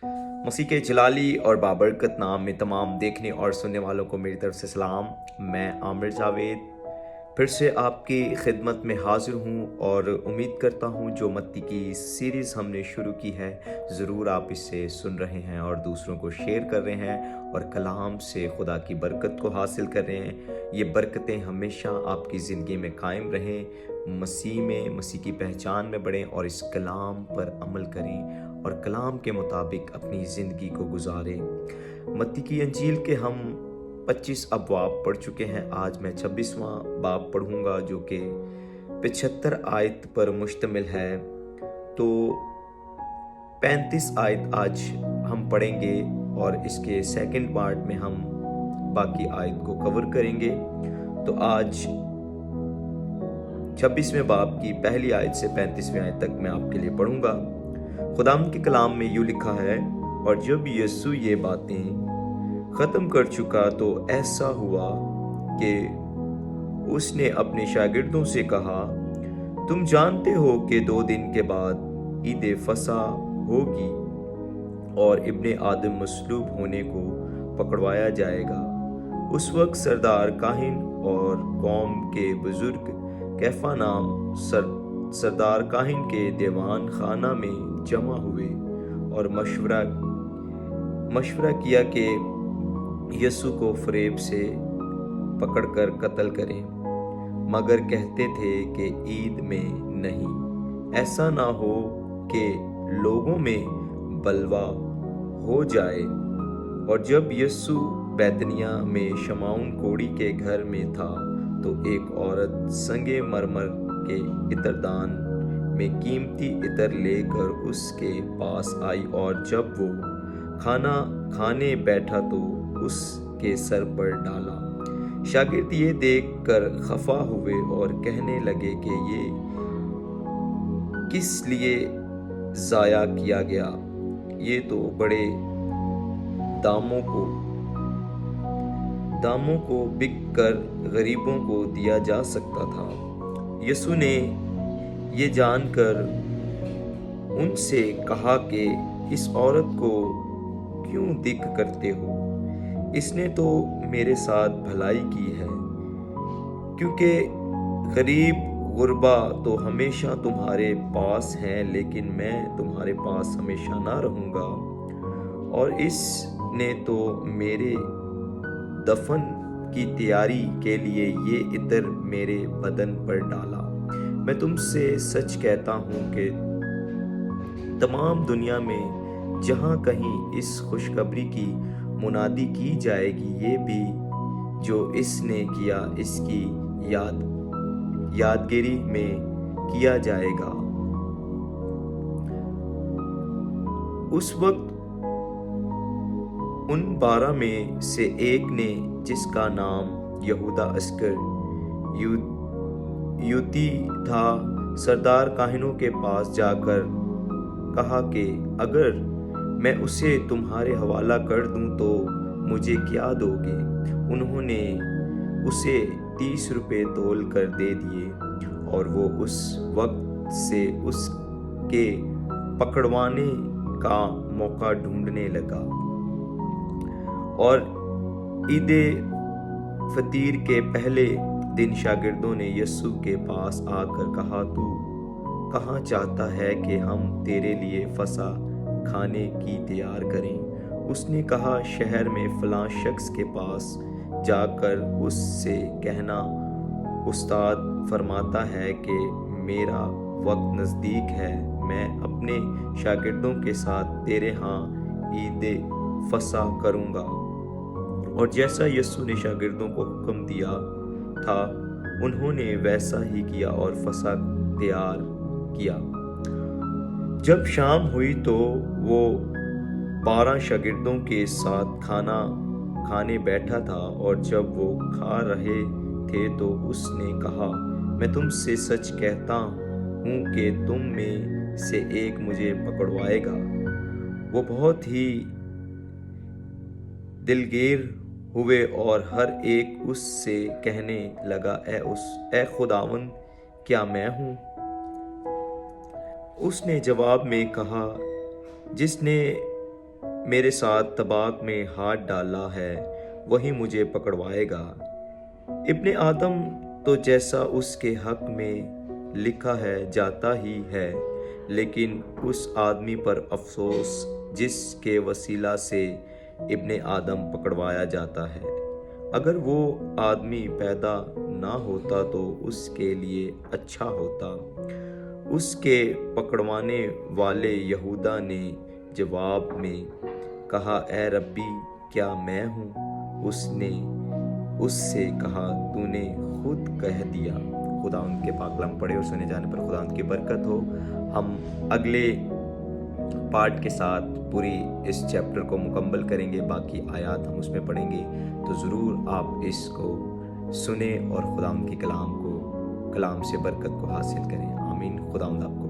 مسیح کے جلالی اور بابرکت نام میں تمام دیکھنے اور سننے والوں کو میری طرف سے سلام۔ میں عامر جاوید پھر سے آپ کی خدمت میں حاضر ہوں اور امید کرتا ہوں جو متی کی سیریز ہم نے شروع کی ہے ضرور آپ اسے سن رہے ہیں اور دوسروں کو شیئر کر رہے ہیں اور کلام سے خدا کی برکت کو حاصل کر رہے ہیں۔ یہ برکتیں ہمیشہ آپ کی زندگی میں قائم رہیں، مسیح کی پہچان میں بڑھیں اور اس کلام پر عمل کریں اور کلام کے مطابق اپنی زندگی کو گزاریں۔ متی کی انجیل کے ہم 25 ابواب پڑھ چکے ہیں۔ آج میں 26واں باب پڑھوں گا جو کہ 75 آیت پر مشتمل ہے، تو 35 آیت آج ہم پڑھیں گے اور اس کے سیکنڈ پارٹ میں ہم باقی آیت کو کور کریں گے۔ تو آج 26ویں باب کی پہلی آیت سے 35ویں آیت تک میں آپ کے لیے پڑھوں گا۔ خداوند کے کلام میں یوں لکھا ہے، اور جب یسوع یہ باتیں ختم کر چکا تو ایسا ہوا کہ اس نے اپنے شاگردوں سے کہا، تم جانتے ہو کہ 2 دن کے بعد عید فصح ہوگی اور ابن آدم مصلوب ہونے کو پکڑوایا جائے گا۔ اس وقت سردار کاہن اور قوم کے بزرگ کیفا نام سردار کاہن کے دیوان خانہ میں جمع ہوئے اور مشورہ کیا کہ یسوع کو فریب سے پکڑ کر قتل کریں، مگر کہتے تھے کہ عید میں نہیں، ایسا نہ ہو کہ لوگوں میں بلوا ہو جائے۔ اور جب یسوع بیتنیہ میں شمعون کوڑی کے گھر میں تھا تو ایک عورت سنگ مرمر کے عطردان میں قیمتی عطر لے کر اس کے پاس آئی، اور جب وہ کھانا کھانے بیٹھا تو اس کے سر پر ڈالا۔ شاگرد یہ دیکھ کر خفا ہوئے اور کہنے لگے کہ یہ کس لیے ضائع کیا گیا، یہ تو بڑے داموں کو بک کر غریبوں کو دیا جا سکتا تھا۔ یسوع نے یہ جان کر ان سے کہا کہ اس عورت کو کیوں دکھ کرتے ہو؟ اس نے تو میرے ساتھ بھلائی کی ہے، کیونکہ غریب غربا تو ہمیشہ تمہارے پاس ہیں لیکن میں تمہارے پاس ہمیشہ نہ رہوں گا۔ اور اس نے تو میرے دفن کی تیاری کے لیے یہ عطر میرے بدن پر ڈالا۔ میں تم سے سچ کہتا ہوں کہ تمام دنیا میں جہاں کہیں اس خوشخبری کی منادی کی جائے گی، یہ بھی جو اس نے کیا اس کی یادگیری میں کیا جائے گا۔ اس وقت ان 12 میں سے ایک نے، جس کا نام یہودا اسکریوتی تھا، سردار کاہنوں کے پاس جا کر کہا کہ اگر میں اسے تمہارے حوالہ کر دوں تو مجھے کیا دو گے؟ انہوں نے اسے 30 روپے تول کر دے دیے، اور وہ اس وقت سے اس کے پکڑوانے کا موقع ڈھونڈنے لگا۔ اور عید فطیر کے پہلے دن شاگردوں نے یسوع کے پاس آ کر کہا، تو کہاں چاہتا ہے کہ ہم تیرے لیے فصح کھانے کی تیار کریں؟ اس نے کہا، شہر میں فلاں شخص کے پاس جا کر اس سے کہنا، استاد فرماتا ہے کہ میرا وقت نزدیک ہے، میں اپنے شاگردوں کے ساتھ تیرے ہاں عید فصح کروں گا۔ اور جیسا یسوع نے شاگردوں کو حکم دیا تھا انہوں نے ویسا ہی کیا اور فصح تیار کیا۔ جب شام ہوئی تو وہ 12 شاگردوں کے ساتھ کھانا کھانے بیٹھا تھا، اور جب وہ کھا رہے تھے تو اس نے کہا، میں تم سے سچ کہتا ہوں کہ تم میں سے ایک مجھے پکڑوائے گا۔ وہ بہت ہی دلگیر ہوئے اور ہر ایک اس سے کہنے لگا، اے خداوند، کیا میں ہوں؟ اس نے جواب میں کہا، جس نے میرے ساتھ طباق میں ہاتھ ڈالا ہے وہی مجھے پکڑوائے گا۔ ابن آدم تو جیسا اس کے حق میں لکھا ہے جاتا ہی ہے، لیکن اس آدمی پر افسوس جس کے وسیلہ سے ابن آدم پکڑوایا جاتا ہے۔ اگر وہ آدمی پیدا نہ ہوتا تو اس کے لیے اچھا ہوتا۔ اس کے پکڑوانے والے یہودا نے جواب میں کہا، اے ربی، کیا میں ہوں؟ اس نے اس سے کہا، تو نے خود کہہ دیا۔ خدا ان کے پاک کلام پڑھے اور سنے جانے پر خدا ان کی برکت ہو۔ ہم اگلے پارٹ کے ساتھ پوری اس چیپٹر کو مکمل کریں گے، باقی آیات ہم اس میں پڑھیں گے، تو ضرور آپ اس کو سنیں اور خدا ان کی کلام سے برکت کو حاصل کریں۔ آمین۔ خدا آپ کو